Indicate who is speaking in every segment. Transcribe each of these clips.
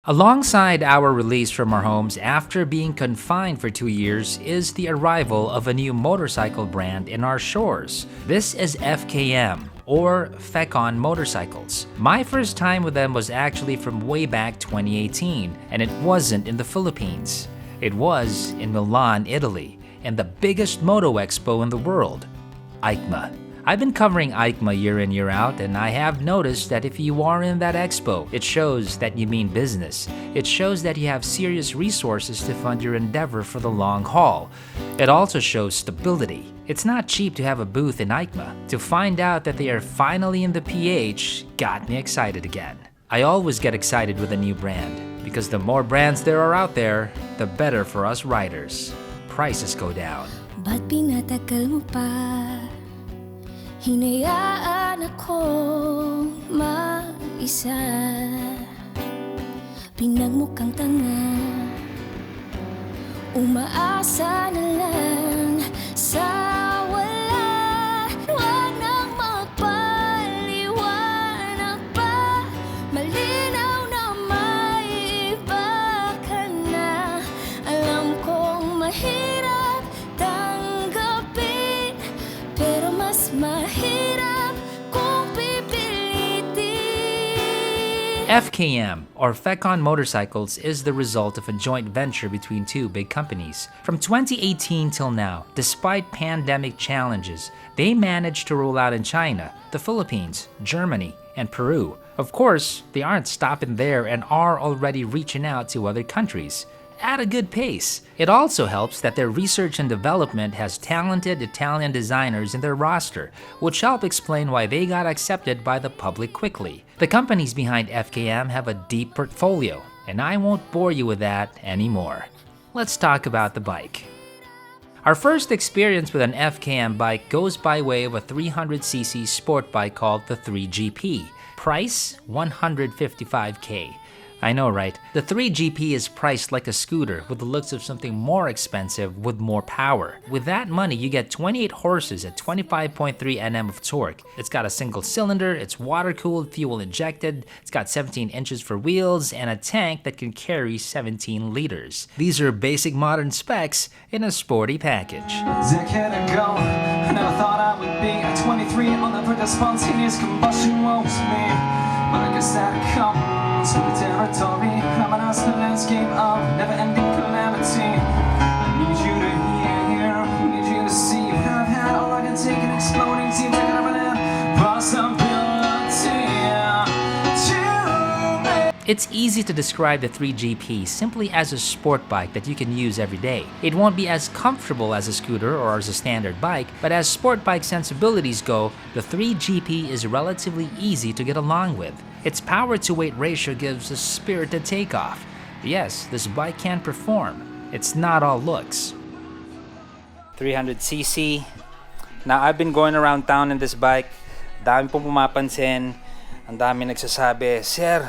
Speaker 1: Alongside our release from our homes after being confined for 2 years is the arrival of a new motorcycle brand in our shores. This is FKM, or FKM motorcycles. My first time with them was actually from way back 2018, and it wasn't in the Philippines. It was in Milan, Italy, in the biggest moto expo in the world, EICMA. I've been covering EICMA year in, year out, and I have noticed that if you are in that expo, it shows that you mean business. It shows that you have serious resources to fund your endeavor for the long haul. It also shows stability. It's not cheap to have a booth in EICMA. To find out that they are finally in the PH got me excited again. I always get excited with a new brand, because the more brands there are out there, the better for us riders. Prices go down.
Speaker 2: Ba't pinatagal mo pa? Hinayaan ako mag-isa. Pinagmukhang tanga, umaasa na lang sa wala. Huwag nang magpaliwanag pa, malinaw na may iba ka na. Alam kong mahirap tanggapin, pero mas mahirap kung pipilitin.
Speaker 1: FKM, or FKM Motorcycles, is the result of a joint venture between two big companies. From 2018 till now, despite pandemic challenges, they managed to roll out in China, the Philippines, Germany, and Peru. Of course, they aren't stopping there and are already reaching out to other countries at a good pace. It also helps that their research and development has talented Italian designers in their roster, which help explain why they got accepted by the public quickly. The companies behind FKM have a deep portfolio, and I won't bore you with that anymore. Let's talk about the bike. Our first experience with an FKM bike goes by way of a 300cc sport bike called the 3GP. Price, 155K. I know, right? The 3GP is priced like a scooter with the looks of something more expensive with more power. With that money, you get 28 horses at 25.3 Nm of torque. It's got a single cylinder, it's water-cooled, fuel-injected, it's got 17 inches for wheels, and a tank that can carry 17 liters. These are basic modern specs in a sporty package.
Speaker 3: A decade ago, I never thought I would be at 23 on the verge of spontaneous combustion. Woe is me, but I guess that comes with the territory. I'm an the landscape of never-ending calamity. I need you to hear, I need you to see. I've had all I can take, an exploding team taking over an possibility.
Speaker 1: It's easy to describe the 3GP simply as a sport bike that you can use every day. It won't be as comfortable as a scooter or as a standard bike, but as sport bike sensibilities go, the 3GP is relatively easy to get along with. Its power-to-weight ratio gives a spirited takeoff. Yes, this bike can perform. It's not all looks.
Speaker 4: 300cc. Now, I've been going around town in this bike. Dami pong pumapansin. Ang dami nagsasabi, "Sir,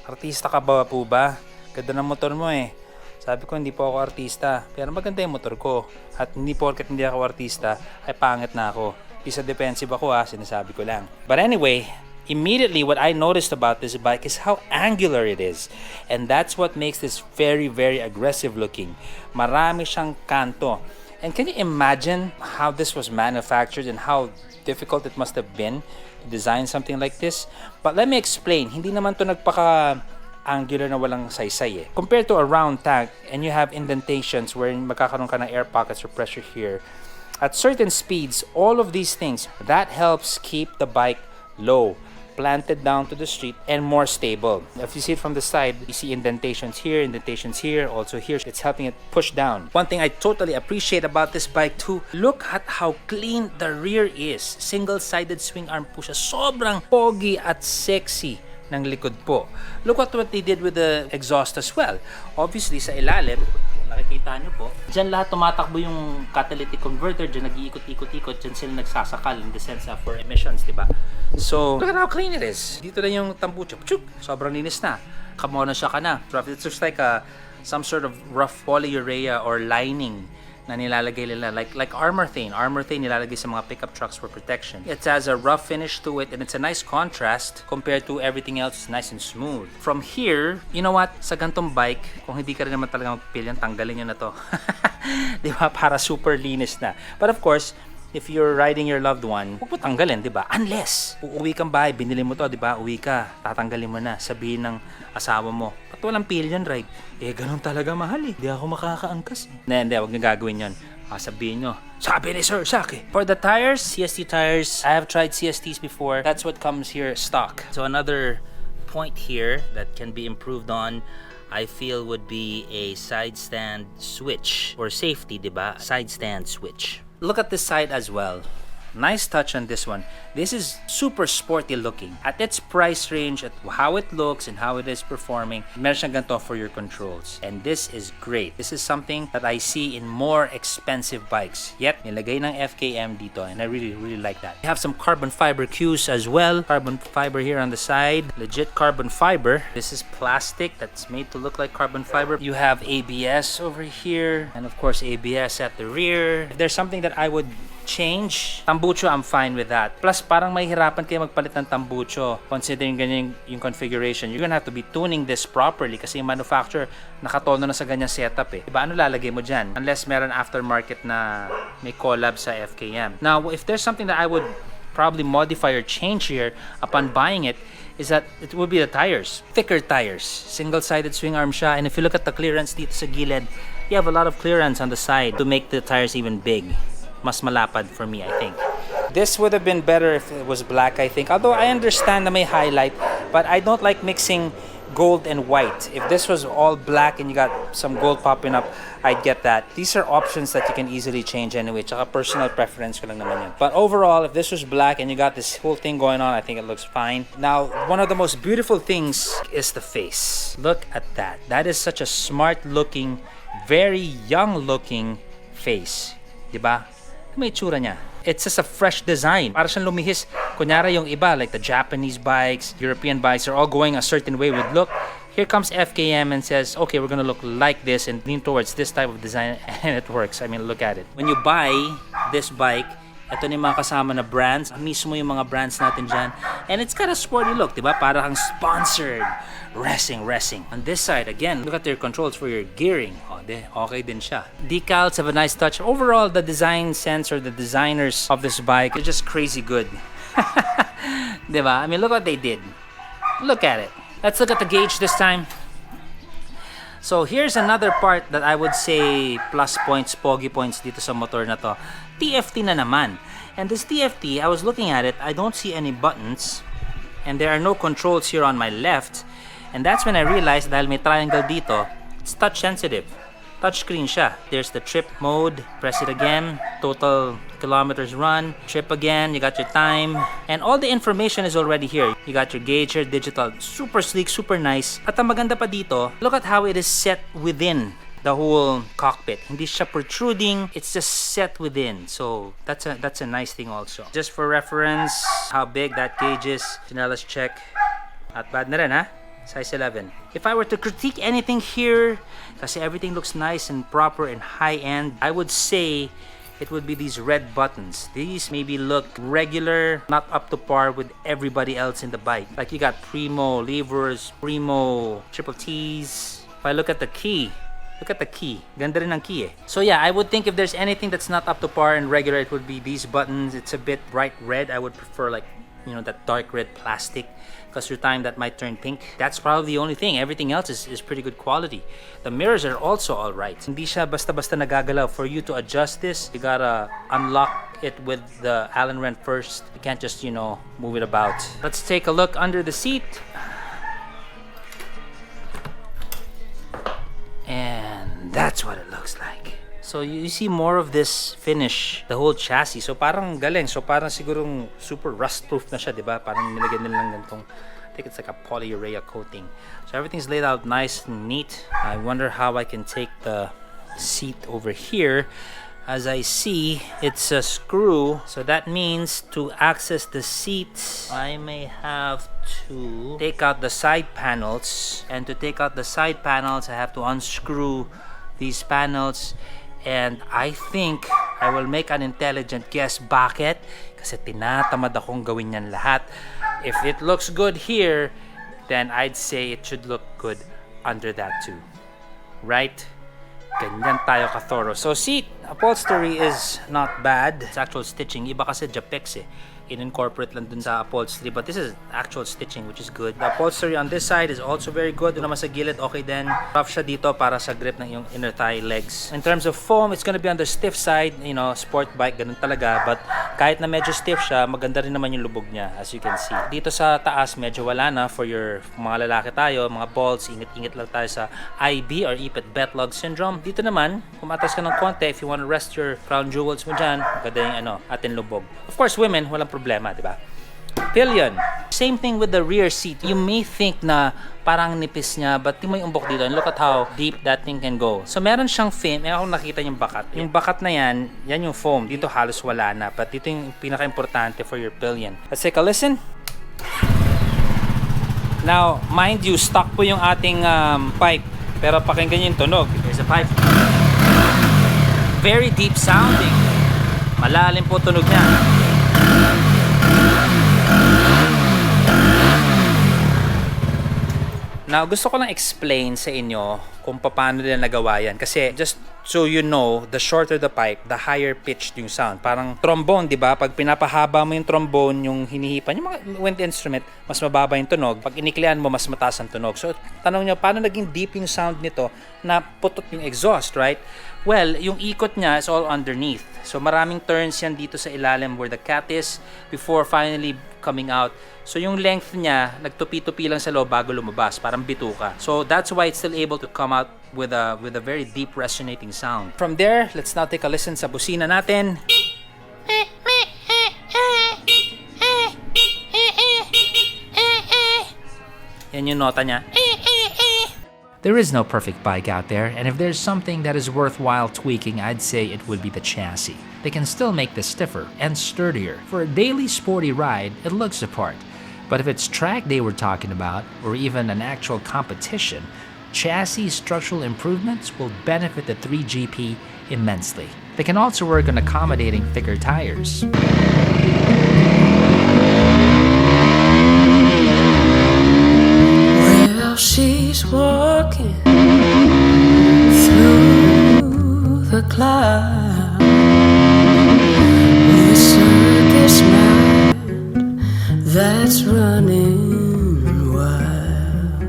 Speaker 4: artista ka ba po ba? Ganda ng motor mo eh." Sabi ko, hindi po ako artista. Pero maganda yung motor ko. At hindi porket hindi ako artista, ay pangit na ako. Isa defensive ako sinasabi ko lang. But anyway, immediately what I noticed about this bike is how angular it is. And that's what makes this very, very aggressive looking. Marami siyang kanto. And can you imagine how this was manufactured and how difficult it must have been to design something like this? But let me explain. Hindi naman to nagpaka-angular na walang saysay eh. Compared to a round tank and you have indentations where magkakaroon ka ng air pockets or pressure here, at certain speeds, all of these things, that helps keep the bike low, planted down to the street, and more stable. If you see it from the side, you see indentations here, also here. It's helping it push down. One thing I totally appreciate about this bike too, look at how clean the rear is. Single-sided swing arm po siya. Sobrang pogi at sexy ng likod po. Look at what they did with the exhaust as well. Obviously, sa ilalim, nakikita nyo po, dyan lahat tumatakbo yung catalytic converter, dyan nag-iikot-ikot-ikot, dyan sila nagsasakal in the sense for emissions, diba? So, look at how clean it is. Dito na yung tambucho, chuk, sobrang linis na. Kamono siya ka na. It's just like some sort of rough polyurea or lining
Speaker 1: na nilalagay nila, like armorthane. Armorthane nilalagay sa mga pickup trucks for protection. It has a rough finish to it and it's a nice contrast compared to everything else. It's nice and smooth. From here, you know what? Sa gantong bike, kung hindi ka rin naman talaga magpipilian, tanggalin nyo na to. Di ba? Para super linis na. But of course, if you're riding your loved one, huwag mo tanggalin, di ba? Unless, uuwi kang bahay, binili mo to, di ba? Uwi ka, tatanggalin mo na. Sabihin ng asawa mo, ba't walang pillion ride? Eh, ganun talaga mahal eh. Di ako makakaangkas. Hindi, huwag nyo gagawin yun. Sabihin nyo, sabi ni Sir Saki. For the tires, CST tires, I have tried CSTs before. That's what comes here stock. So another point here that can be improved on, I feel, would be a side stand switch or safety, diba? Side stand switch. Look at this side as well. Nice touch on this one. This is super sporty looking. At its price range, at how it looks and how it is performing, meron siyang ganito for your controls. And this is great. This is something that I see in more expensive bikes. Yet, nilagay ng FKM dito and I really, really like that. You have some carbon fiber cues as well. Carbon fiber here on the side. Legit carbon fiber. This is plastic that's made to look like carbon fiber. You have ABS over here. And of course, ABS at the rear. If there's something that I would change, tambucho, I'm fine with that. Plus, parang mahihirapan kayo magpalit ng tambucho considering ganyan yung configuration. You're gonna have to be tuning this properly kasi yung manufacturer nakatono na sa ganyang setup eh. Diba, ano lalagay mo dyan? Unless meron aftermarket na may collab sa FKM. Now, if there's something that I would probably modify or change here upon buying it, is that it would be the tires. Thicker tires. Single-sided swing arm siya. And if you look at the clearance dito sa gilid, you have a lot of clearance on the side to make the tires even big. Mas malapad for me, I think. This would have been better if it was black, I think. Although I understand na may highlight, but I don't like mixing gold and white. If this was all black and you got some gold popping up, I'd get that. These are options that you can easily change anyway. Tsaka personal preference ko lang naman yan. But overall, if this was black and you got this whole thing going on, I think it looks fine. Now, one of the most beautiful things is the face. Look at that. That is such a smart-looking, very young-looking face. Diba? May tsura niya. It's just a fresh design. Para siyang lumihis. Kunyari yung iba, like the Japanese bikes, European bikes, are all going a certain way with look. Here comes FKM and says, okay, we're gonna look like this and lean towards this type of design, and it works. I mean, look at it. When you buy this bike, ito na yung mga kasama na brands. Mismo yung mga brands natin dyan. And it's got a sporty look, diba? Para kang sponsored. Racing. On this side, again, look at their controls for your gearing. Okay din siya. Decals have a nice touch. Overall, the design sense or the designers of this bike are just crazy good. Diba? I mean, look what they did. Look at it. Let's look at the gauge this time. So here's another part that I would say plus points, pogi points dito sa motor na to. TFT na naman. And this TFT, I was looking at it, I don't see any buttons. And there are no controls here on my left. And that's when I realized dahil may triangle dito, it's touch sensitive. Touchscreen siya. There's the trip mode. Press it again. Total kilometers run. Trip again. You got your time. And all the information is already here. You got your gauge here, digital. Super sleek, super nice. At ang maganda pa dito, look at how it is set within the whole cockpit. Hindi siya protruding. It's just set within. So that's a nice thing also. Just for reference, how big that gauge is. Now let's check. Not bad na rin, ha? Size 11. If I were to critique anything here, kasi everything looks nice and proper and high-end, I would say it would be these red buttons. These maybe look regular, not up to par with everybody else in the bike. Like you got Primo levers, Primo triple T's. If I look at the key, look at the key. Ganda rin ang key eh. So yeah, I would think if there's anything that's not up to par and regular, it would be these buttons. It's a bit bright red. I would prefer like, you know, that dark red plastic. Because through time that might turn pink. That's probably the only thing. Everything else is pretty good quality. The mirrors are also alright. Hindi siya basta-basta nagagalaw. For you to adjust this, you gotta unlock it with the Allen wrench first. You can't just, you know, move it about. Let's take a look under the seat. And that's what it looks like. So you see more of this finish, the whole chassis. So parang galing. So parang sigurong super rust-proof na siya, di ba? Parang nilagyan nila ng ganitong, I think it's like a polyurea coating. So everything's laid out nice and neat. I wonder how I can take the seat over here. As I see, it's a screw. So that means to access the seat, I may have to take out the side panels. And to take out the side panels, I have to unscrew these panels.
Speaker 4: And I think I will make an intelligent guess. Bakit? Kasi tinatamad akong gawin yan lahat. If it looks good here, then I'd say it should look good under that too. Right? Ganyan tayo ka-thorough. So seat upholstery is not bad. It's actual stitching. Iba kasi Japex eh. In-incorporate lang dun sa upholstery. But this is actual stitching, which is good. The upholstery on this side is also very good. Doon naman sa gilid, okay din. Rough siya dito para sa grip ng yung inner thigh legs. In terms of foam, it's gonna be on the stiff side. You know, sport bike, ganun talaga. But kahit na medyo stiff siya, maganda rin naman yung lubog niya, as you can see. Dito sa taas, medyo wala na for your mga lalaki tayo, mga balls. Ingat-ingat lang tayo sa IB or ipit betlog syndrome. Dito naman, kumatas ka ng konti, if you want to rest your crown jewels mo dyan, maganda yung atin lubog. Of course, women, walang problema, di ba? Pillion. Same thing with the rear seat. You may think na parang nipis niya, but tingnan mo yung umbok dito and look at how deep that thing can go. So meron siyang fin. Meron akong nakita yung bakat. Yung bakat na yan yung foam. Dito halos wala na. But dito yung pinaka-importante for your pillion. Let's take a listen. Now, mind you, stock po yung ating pipe. Pero pakinggan yung tunog. There's a pipe. Very deep sounding. Malalim po tunog niya. Now, gusto ko lang explain sa inyo kung paano nila nagawa yan. Kasi, just so you know, the shorter the pipe, the higher pitched yung sound. Parang trombone, di ba? Pag pinapahaba mo yung trombone, yung hinihipan, yung mga wind instrument, mas mababa yung tunog. Pag iniklian mo, mas mataas ang tunog. So, tanong nyo, paano naging deep yung sound nito na putot yung exhaust, right? Well, yung ikot niya is all underneath. So, maraming turns yan dito sa ilalim where the cat is before finally coming out. So, yung length niya, nagtupi-tupi lang sa loob bago lumabas. Parang bituka. So, that's why it's still able to come out with a very deep resonating sound. From there, let's now take a listen sa busina natin. Yan yung nota niya.
Speaker 1: There is no perfect bike out there, and if there's something that is worthwhile tweaking, I'd say it would be the chassis. They can still make this stiffer and sturdier. For a daily sporty ride, it looks the part. But if it's track day we're talking about, or even an actual competition, chassis structural improvements will benefit the 3GP immensely. They can also work on accommodating thicker tires.
Speaker 2: Well, she's walking through the clouds with a circus mind that's running wild.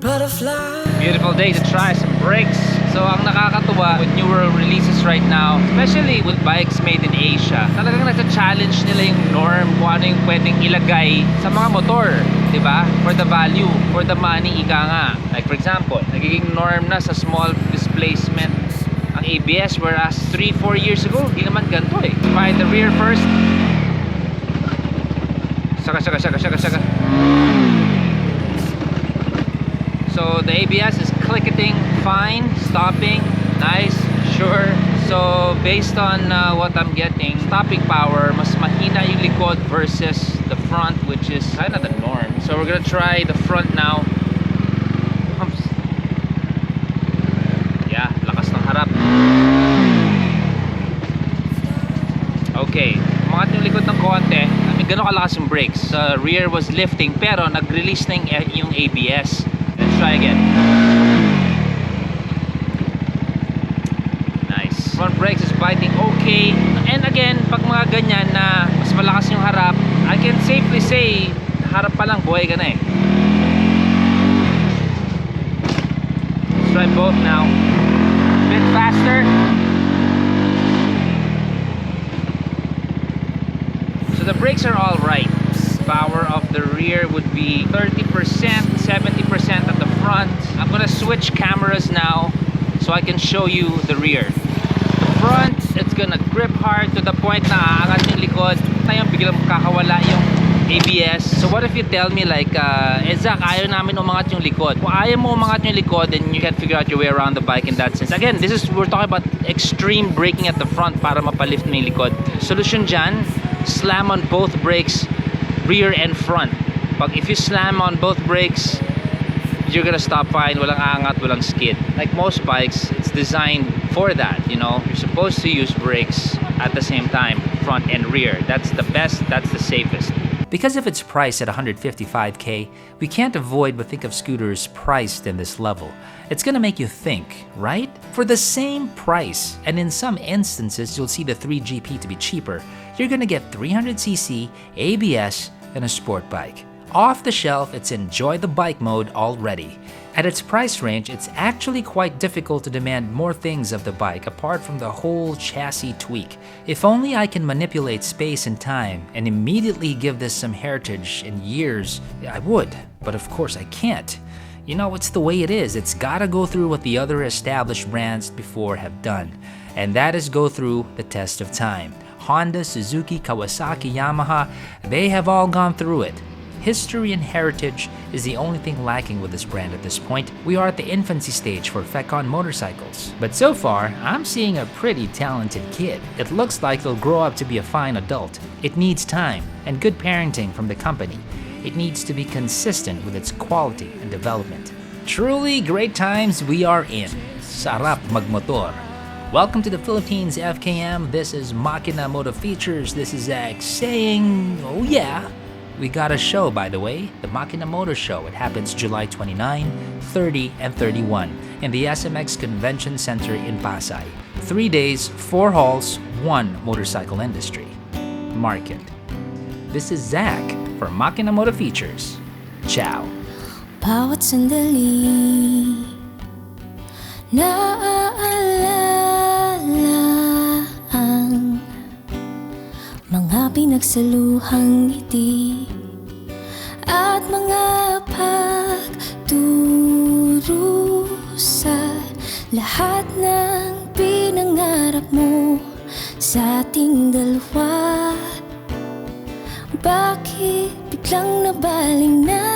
Speaker 2: Butterfly.
Speaker 4: Beautiful day to try some brakes. So ang nakakatuwa with newer releases right now, especially with bikes made in Asia, talagang nasa-challenge nila yung norm kung ano yung pwedeng ilagay sa mga motor, di ba? For the value, for the money, ika nga. Like for example, nagiging norm na sa small displacement ang ABS, whereas 3-4 years ago, hindi naman ganito eh. Find the rear first. Saka. So the ABS is clicketing fine, stopping, nice, sure. So based on what I'm getting, stopping power, mas mahina yung likod versus the front, which is kind of the norm. So we're gonna try the front now. Humps. Yeah, lakas ng harap. Okay, umangat yung likod ng konti. I mean, gano'n kalakas yung brakes. The rear was lifting, pero nag-release na yung ABS. Let's try again. Nice. Front brakes is biting okay. And again, pag mga ganyan na mas malakas yung harap, I can safely say, harap pa lang, buhay ka na eh. Let's try both now. A bit faster. So the brakes are all right. Power of the rear would be 30%, 70% at the front. I'm gonna switch cameras now so I can show you the rear. The front, it's gonna grip hard to the point na aangat yung likod. Ngayon, biglang kakawala yung ABS. So what if you tell me like, Zach, ayaw namin umangat yung likod. Kung ayaw mo umangat yung likod, then you can figure out your way around the bike in that sense. Again, we're talking about extreme braking at the front para mapalift mo yung likod. Solution dyan, slam on both brakes, rear and front. If you slam on both brakes,
Speaker 1: you're gonna stop fine, walang angat, walang skid. Like most bikes, it's designed for that, you know. You're supposed to use brakes at the same time, front and rear. That's the best, that's the safest. Because of its price at 155K, we can't avoid but think of scooters priced in this level. It's gonna make you think, right? For the same price, and in some instances you'll see the 3GP to be cheaper, you're gonna get 300cc, ABS, and a sport bike. Off the shelf, it's enjoy the bike mode already. At its price range, it's actually quite difficult to demand more things of the bike apart from the whole chassis tweak. If only I can manipulate space and time and immediately give this some heritage and years, I would, but of course I can't. You know, it's the way it is. It's gotta go through what the other established brands before have done, and that is go through the test of time. Honda, Suzuki, Kawasaki, Yamaha, they have all gone through it. History and heritage is the only thing lacking with this brand at this point. We are at the infancy stage for FKM motorcycles. But so far, I'm seeing a pretty talented kid. It looks like they'll grow up to be a fine adult. It needs time and good parenting from the company. It needs to be consistent with its quality and development. Truly great times we are in. Sarap magmotor. Welcome to the Philippines, FKM. This is Makina Moto Features. This is Zach saying, oh yeah. We got a show, by the way, the Makina Motor Show. It happens July 29, 30, and 31 in the SMX Convention Center in Pasay. 3 days, 4 halls, 1 motorcycle industry. Market. This is Zach for Makina Motor Features. Ciao.
Speaker 2: Bawat sandali naaalala ang mga pinagsaluhang ngiti at mga pagturo sa lahat ng pinangarap mo sa ating dalawa. Bakit biglang nabaling na